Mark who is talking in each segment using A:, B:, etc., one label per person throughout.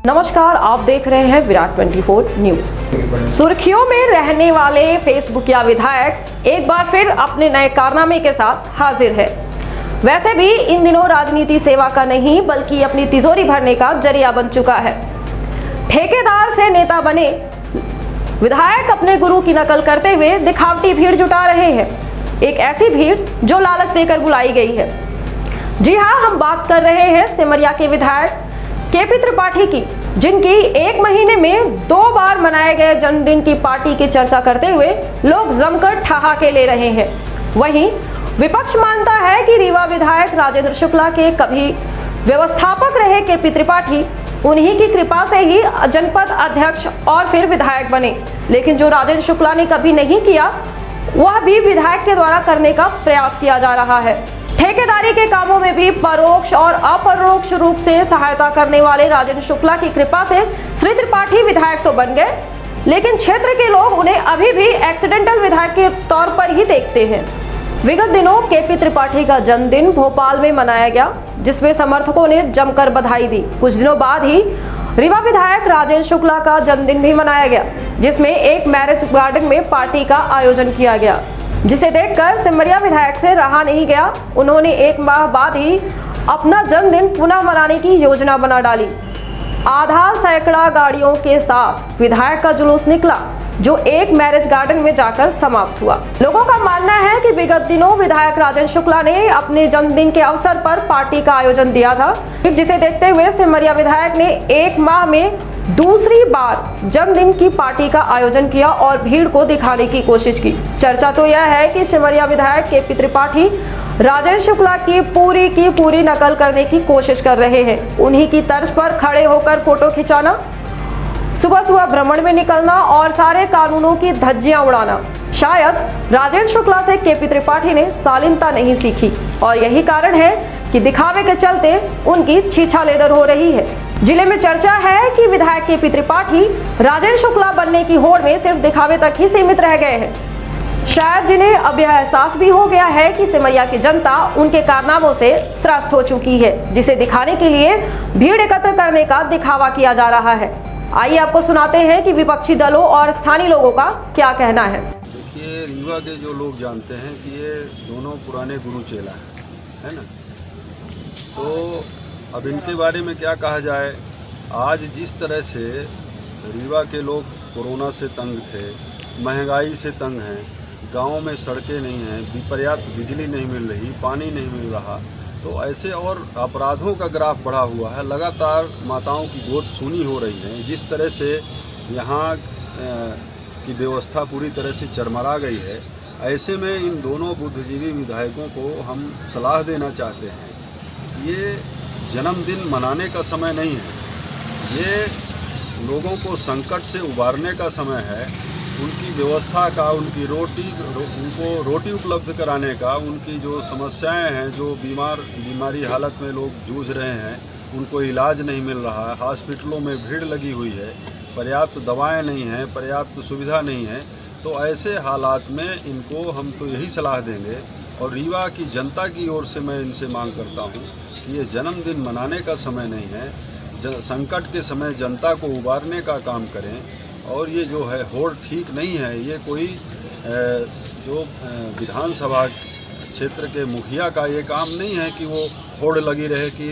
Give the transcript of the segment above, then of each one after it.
A: नमस्कार, आप देख रहे हैं विराट 24 न्यूज। सुर्खियों में रहने वाले फेसबुकिया विधायक एक बार फिर अपने नए कारनामे के साथ हाजिर है। वैसे भी इन दिनों राजनीति सेवा का नहीं बल्कि अपनी तिजोरी भरने का जरिया बन चुका है। ठेकेदार से नेता बने विधायक अपने गुरु की नकल करते हुए दिखावटी भीड़ जुटा रहे हैं, एक ऐसी भीड़ जो लालच देकर बुलाई गई है। जी हां, हम बात कर रहे हैं सिमरिया के विधायक केपी त्रिपाठी की, जिनकी एक महीने में 2 बार मनाए गए जन्मदिन की पार्टी की चर्चा करते हुए लोग जमकर ठहाके ले रहे हैं। वहीं विपक्ष मानता है कि रीवा विधायक राजेंद्र शुक्ला के कभी व्यवस्थापक रहे केपी त्रिपाठी उन्हीं की कृपा से ही जनपद अध्यक्ष और फिर विधायक बने, लेकिन जो राजेंद्र शुक्ला ने कभी नहीं किया वह भी विधायक के द्वारा करने का प्रयास किया जा रहा है। ठेकेदारी के कामों में भी परोक्ष और अपरोक्ष रूप से सहायता करने वाले राजेंद्र शुक्ला की कृपा से श्री त्रिपाठी विधायक तो बन गए, लेकिन क्षेत्र के लोग उन्हें अभी भी एक्सीडेंटल विधायक के तौर पर ही देखते हैं। विगत दिनों केपी त्रिपाठी का जन्मदिन भोपाल में मनाया गया, जिसमें समर्थकों ने जमकर बधाई दी। कुछ दिनों बाद ही रीवा विधायक राजेंद्र शुक्ला का जन्मदिन भी मनाया गया, जिसमें एक मैरिज गार्डन में पार्टी का आयोजन किया गया, जिसे देखकर सिमरिया विधायक से रहा नहीं गया। उन्होंने 1 माह बाद ही अपना जन्मदिन पुनः मनाने की योजना बना डाली। आधा सैकड़ा गाड़ियों के साथ विधायक का जुलूस निकला, जो एक मैरिज गार्डन में जाकर समाप्त हुआ। लोगों का मानना है कि विगत दिनों विधायक राजेंद्र शुक्ला ने अपने जन्मदिन के अवसर पर पार्टी का आयोजन दिया था, जिसे देखते हुए सिमरिया विधायक ने 1 माह में दूसरी बार जन्मदिन की पार्टी का आयोजन किया और भीड़ को दिखाने की कोशिश की। चर्चा तो यह है कि सिमरिया विधायक केपी त्रिपाठी राजेंद्र शुक्ला की पूरी नकल करने की कोशिश कर रहे हैं। उन्हीं की तर्ज पर खड़े होकर फोटो खिंचाना, सुबह सुबह भ्रमण में निकलना और सारे कानूनों की धज्जियां उड़ाना। शायद राजेंद्र शुक्ला से केपी त्रिपाठी ने शालीनता नहीं सीखी और यही कारण है कि दिखावे के चलते उनकी छीछालेदर हो रही है। जिले में चर्चा है कि विधायक केपी त्रिपाठी राजेंद्र शुक्ला बनने की होड़ में सिर्फ दिखावे तक ही सीमित रह गए हैं। शायद जिन्हें अब यह एहसास भी हो गया है कि सिमरिया की जनता उनके कारनामों से त्रस्त हो चुकी है, जिसे दिखाने के लिए भीड़ एकत्र करने का दिखावा किया जा रहा है। आइए आपको सुनाते हैं कि विपक्षी दलों और स्थानीय लोगों का क्या कहना है।
B: देखिए, रीवा के जो लोग जानते हैं कि ये दोनों पुराने गुरु चेला है ना, तो अब इनके बारे में क्या कहा जाए। आज जिस तरह से रीवा के लोग कोरोना से तंग थे, महंगाई से तंग हैं, गाँव में सड़कें नहीं हैं, पर्याप्त बिजली नहीं मिल रही, पानी नहीं मिल रहा, तो ऐसे और अपराधों का ग्राफ बढ़ा हुआ है। लगातार माताओं की गोद सूनी हो रही है। जिस तरह से यहाँ की व्यवस्था पूरी तरह से चरमरा गई है, ऐसे में इन दोनों बुद्धिजीवी विधायकों को हम सलाह देना चाहते हैं। ये जन्मदिन मनाने का समय नहीं है, ये लोगों को संकट से उबारने का समय है। उनकी व्यवस्था का, उनको रोटी उपलब्ध कराने का, उनकी जो समस्याएं हैं, जो बीमारी हालत में लोग जूझ रहे हैं, उनको इलाज नहीं मिल रहा है, हॉस्पिटलों में भीड़ लगी हुई है, पर्याप्त दवाएं नहीं हैं, पर्याप्त सुविधा नहीं है, तो ऐसे हालात में इनको हम तो यही सलाह देंगे। और रीवा की जनता की ओर से मैं इनसे मांग करता हूँ कि ये जन्मदिन मनाने का समय नहीं है। संकट के समय जनता को उबारने का काम करें। और ये जो है होड़ ठीक नहीं है। ये कोई जो विधानसभा क्षेत्र के मुखिया का ये काम नहीं है कि वो होड़ लगी रहे कि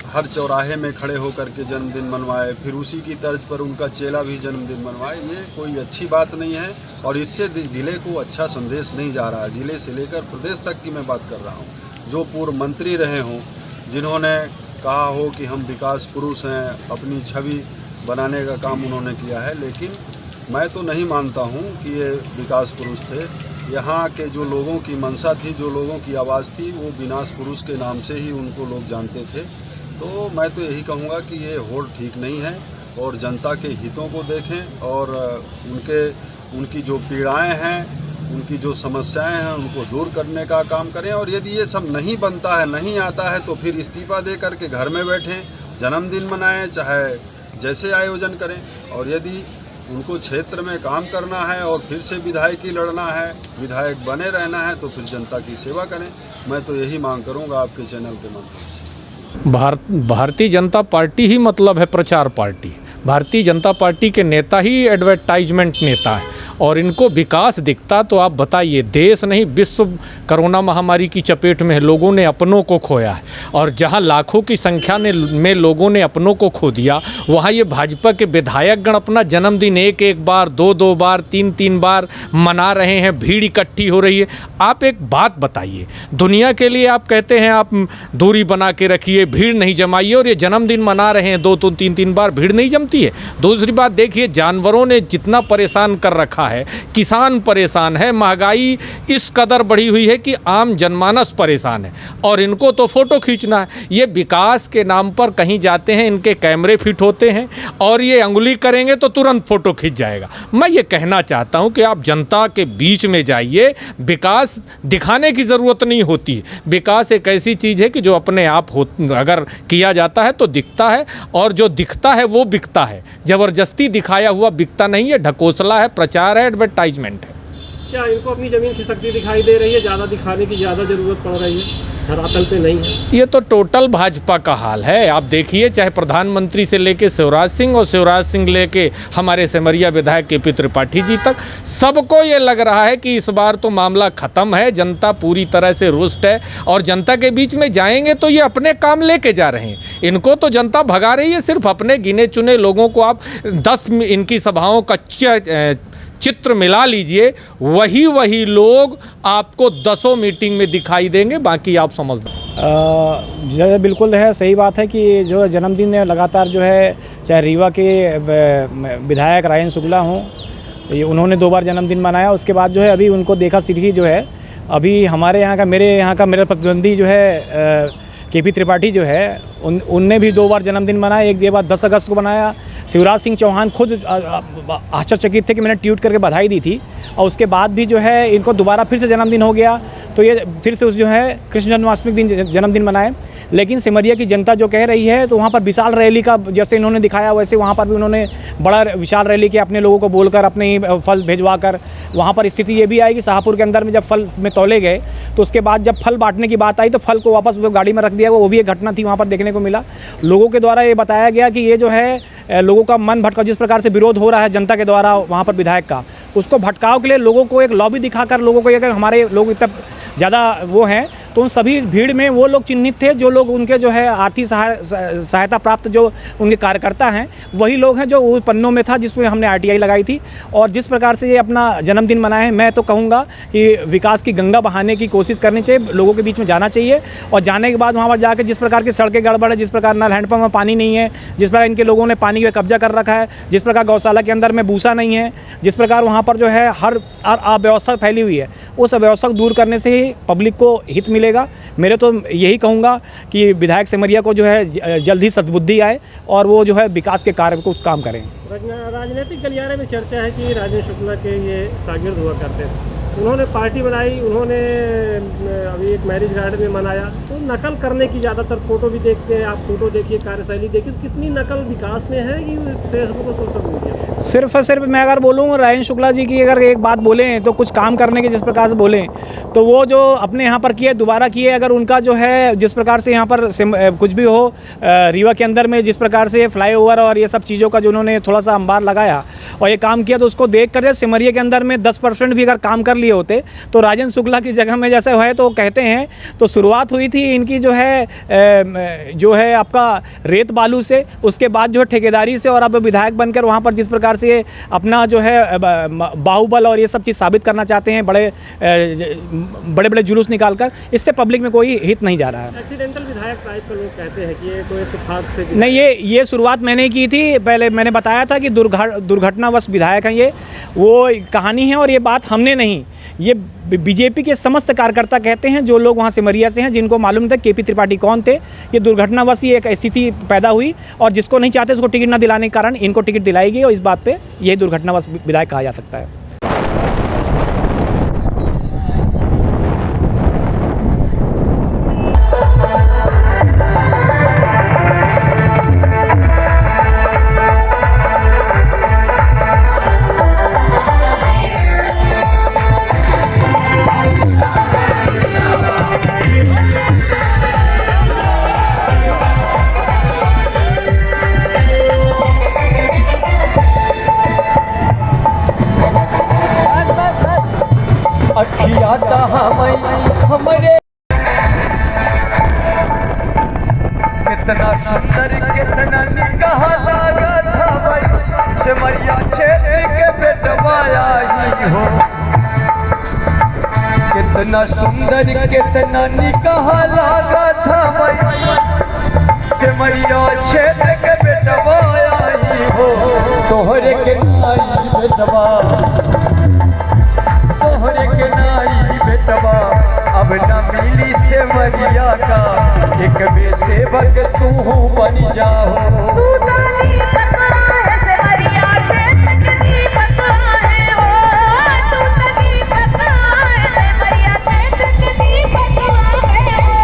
B: हर चौराहे में खड़े होकर के जन्मदिन मनवाए, फिर उसी की तर्ज पर उनका चेला भी जन्मदिन मनवाए। ये कोई अच्छी बात नहीं है और इससे ज़िले को अच्छा संदेश नहीं जा रहा है। ज़िले से लेकर प्रदेश तक की मैं बात कर रहा हूँ। जो पूर्व मंत्री रहे हों, जिन्होंने कहा हो कि हम विकास पुरुष हैं, अपनी छवि बनाने का काम उन्होंने किया है, लेकिन मैं तो नहीं मानता हूँ कि ये विकास पुरुष थे। यहाँ के जो लोगों की मंशा थी, जो लोगों की आवाज़ थी, वो विनाश पुरुष के नाम से ही उनको लोग जानते थे। तो मैं तो यही कहूँगा कि ये होड़ ठीक नहीं है और जनता के हितों को देखें और उनकी जो पीड़ाएं हैं, उनकी जो समस्याएं हैं, उनको दूर करने का काम करें। और यदि ये सब नहीं बनता है, नहीं आता है, तो फिर इस्तीफा दे करके घर में बैठें, जन्मदिन मनाएं, चाहे जैसे आयोजन करें। और यदि उनको क्षेत्र में काम करना है और फिर से विधायकी लड़ना है, विधायक बने रहना है, तो फिर जनता की सेवा करें। मैं तो यही मांग करूंगा आपके चैनल के माध्यम से।
C: भारतीय जनता पार्टी ही मतलब है प्रचार पार्टी। भारतीय जनता पार्टी के नेता ही एडवर्टाइजमेंट नेता है और इनको विकास दिखता तो आप बताइए, देश नहीं विश्व कोरोना महामारी की चपेट में है, लोगों ने अपनों को खोया है और जहां लाखों की संख्या में लोगों ने अपनों को खो दिया, वहां ये भाजपा के विधायकगण अपना जन्मदिन एक एक बार, दो बार, तीन बार मना रहे हैं, भीड़ इकट्ठी हो रही है। आप एक बात बताइए, दुनिया के लिए आप कहते हैं आप दूरी बना के रखिए, भीड़ नहीं जमाइए, और ये जन्मदिन मना रहे हैं दो तीन बार, भीड़ नहीं जमती है। दूसरी बात देखिए, जानवरों ने जितना परेशान कर रखा है, किसान परेशान है, महंगाई इस कदर बढ़ी हुई है कि आम जनमानस परेशान है और इनको तो फोटो खींचना है। ये विकास के नाम पर कहीं जाते हैं, इनके कैमरे फिट होते हैं और ये अंगुली करेंगे तो तुरंत फोटो खींच जाएगा। मैं ये कहना चाहता हूं कि आप जनता के बीच में जाइए, विकास दिखाने की ज़रूरत नहीं होती है। विकास एक ऐसी चीज़ है कि जो अपने आप अगर किया जाता है तो दिखता है, और जो दिखता है वो बिकता है। ज़बरदस्ती दिखाया हुआ बिकता नहीं है, ढकोसला है, प्रचार है, एडवर्टाइजमेंट है।
D: क्या इनको अपनी ज़मीन खिसकती दिखाई दे रही है? ज़्यादा दिखाने की ज़्यादा ज़रूरत पड़ रही है, धरातल पे नहीं है।
C: ये तो टोटल भाजपा का हाल है। आप देखिए, चाहे प्रधानमंत्री से लेके शिवराज सिंह और शिवराज सिंह लेके हमारे सिमरिया विधायक केपी त्रिपाठी जी तक, सबको ये लग रहा है कि इस बार तो मामला ख़त्म है, जनता पूरी तरह से रुष्ट है और जनता के बीच में जाएंगे तो ये अपने काम लेके जा रहे हैं। इनको तो जनता भगा रही है, सिर्फ अपने गिने चुने लोगों को। आप 10 इनकी सभाओं का चित्र मिला लीजिए, वही लोग आपको 10 मीटिंग में दिखाई देंगे, बाकी आप समझदार।
E: बिल्कुल है, सही बात है कि जो जन्मदिन लगातार जो है, चाहे रीवा के विधायक राजन शुक्ला हों, उन्होंने 2 बार जन्मदिन मनाया। उसके बाद जो है अभी उनको देखा सीढ़ी जो है, अभी मेरे यहाँ का मेरा प्रतिद्वंदी जो है केपी त्रिपाठी जो है, उनने भी 2 बार जन्मदिन मनाया। एक बार 10 अगस्त को मनाया। शिवराज सिंह चौहान खुद आश्चर्यचकित थे कि मैंने ट्वीट करके बधाई दी थी, और उसके बाद भी जो है इनको दोबारा फिर से जन्मदिन हो गया, तो ये फिर से उस जो है कृष्ण जन्माष्टमी के दिन जन्मदिन मनाए। लेकिन सिमरिया की जनता जो कह रही है, तो वहाँ पर विशाल रैली का जैसे इन्होंने दिखाया, वैसे वहाँ पर भी उन्होंने बड़ा विशाल रैली के अपने लोगों को बोलकर, अपने ही फल भिजवा कर। वहाँ पर स्थिति ये भी आई कि शाहपुर के अंदर में जब फल में तौले गए, तो उसके बाद जब फल बांटने की बात आई तो फल को वापस गाड़ी में रख दिया। वो भी एक घटना थी वहाँ पर देखने को मिला। लोगों के द्वारा ये बताया गया कि ये जो है लोगों का मन भटका, जिस प्रकार से विरोध हो रहा है जनता के द्वारा वहाँ पर विधायक का, उसको भटकाव के लिए लोगों को एक लॉबी दिखाकर लोगों को ये, अगर हमारे लोग इतना ज़्यादा वो हैं, तो उन सभी भीड़ में वो लोग चिन्हित थे जो लोग उनके जो है आर्थिक सहायता प्राप्त जो उनके कार्यकर्ता हैं, वही लोग हैं जो वो पन्नों में था जिसमें हमने RTI लगाई थी। और जिस प्रकार से ये अपना जन्मदिन मनाए हैं, मैं तो कहूँगा कि विकास की गंगा बहाने की कोशिश करनी चाहिए, लोगों के बीच में जाना चाहिए। और जाने के बाद वहाँ पर जाकर जिस प्रकार की सड़कें गड़बड़ है, जिस प्रकार नल हैंडपम्प में पानी नहीं है, जिस प्रकार इनके लोगों ने पानी पे कब्जा कर रखा है, जिस प्रकार गौशाला के अंदर में भूसा नहीं है, जिस प्रकार वहाँ पर जो है हर अव्यवस्था फैली हुई है, उस अव्यवस्था को दूर करने से ही पब्लिक को हित मिलेगा। मेरे तो यही कहूँगा कि विधायक सिमरिया को जो है जल्द ही सद्बुद्धि आए और वो जो है विकास के कार्य को काम करें।
D: राजनीतिक गलियारे में चर्चा है कि राजन शुक्ला के ये शागिर्द हुआ करते थे, उन्होंने पार्टी बनाई, उन्होंने अभी एक मैरिज गार्डन में मनाया, तो नकल करने की ज़्यादातर फ़ोटो भी देखते हैं। आप फ़ोटो देखिए, कार्यशैली देखिए, कितनी नकल विकास में है कि फेसबुक और सोशल मीडिया।
E: सिर्फ और सिर्फ मैं अगर बोलूँ राजन शुक्ला जी की अगर एक बात बोलें तो कुछ काम करने के जिस प्रकार से बोलें, तो वो जो अपने यहाँ पर किए दोबारा किए। अगर उनका जो है जिस प्रकार से यहाँ पर कुछ भी हो, रीवा के अंदर में जिस प्रकार से फ्लाईओवर और ये सब चीज़ों का जो उन्होंने थोड़ा सा अंबार लगाया और ये काम किया, तो उसको देख कर सिमरिया के अंदर में 10% भी अगर काम कर लिए होते तो राजन शुक्ला की जगह में जैसे है तो कहते हैं। तो शुरुआत हुई थी इनकी जो है आपका रेत बालू से, उसके बाद जो है ठेकेदारी से, और अब विधायक बनकर वहाँ पर जिस प्रकार से अपना जो है बाहुबल और ये सब चीज़ साबित करना चाहते हैं, बड़े बड़े जुलूस निकालकर, इससे पब्लिक में कोई हित नहीं जा रहा है।
D: एक्सीडेंटल विधायक टाइप का लोग कहते हैं कि ये कोई इत्तेफाक से
E: नहीं, ये शुरुआत मैंने की थी। पहले मैंने बताया था कि दुर्घटनावश विधायक हैं, ये वो कहानी है और ये बात हमने नहीं, ये बीजेपी के समस्त कार्यकर्ता कहते हैं, जो लोग वहाँ सिमरिया से हैं, जिनको मालूम था केपी त्रिपाठी कौन थे। ये दुर्घटनावश ही एक स्थिति पैदा हुई और जिसको नहीं चाहते उसको टिकट न दिलाने के कारण इनको टिकट दिलाई गई, और इस बात पे यही दुर्घटनावश विधायक कहा जा सकता है।
F: कितना सुंदर कितना निकाह लगा था भाई सिमरिया क्षेत्र के बेटवाया ही हो। कितना सुंदर कितना निकाह लगा था भाई सिमरिया क्षेत्र के बेटवाया ही हो। तोहरे के नाई बेटवा तोहरे के नाई बेटवा अब न मिली सिमरिया का एक बेसेवक तू बन जाओ।
G: तू तो दीपक है सिमरिया क्षेत्र के दीपक है हो। तू तो दीपक है सिमरिया क्षेत्र के दीपक है हो।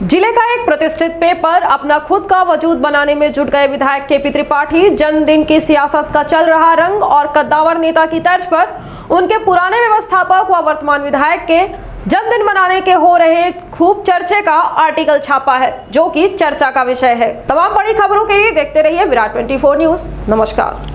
A: जिले का एक प्रतिष्ठित पेपर अपना खुद का वजूद बनाने में जुट गए विधायक केपी त्रिपाठी जन्मदिन की सियासत का चल रहा रंग और कद्दावर नेता की तर्ज पर उनके पुराने व्यवस्थापक व वर्तमान विधायक के जन्मदिन मनाने के हो रहे खूब चर्चे का आर्टिकल छापा है, जो कि चर्चा का विषय है। तमाम बड़ी खबरों के लिए देखते रहिए विराट 24 न्यूज। नमस्कार।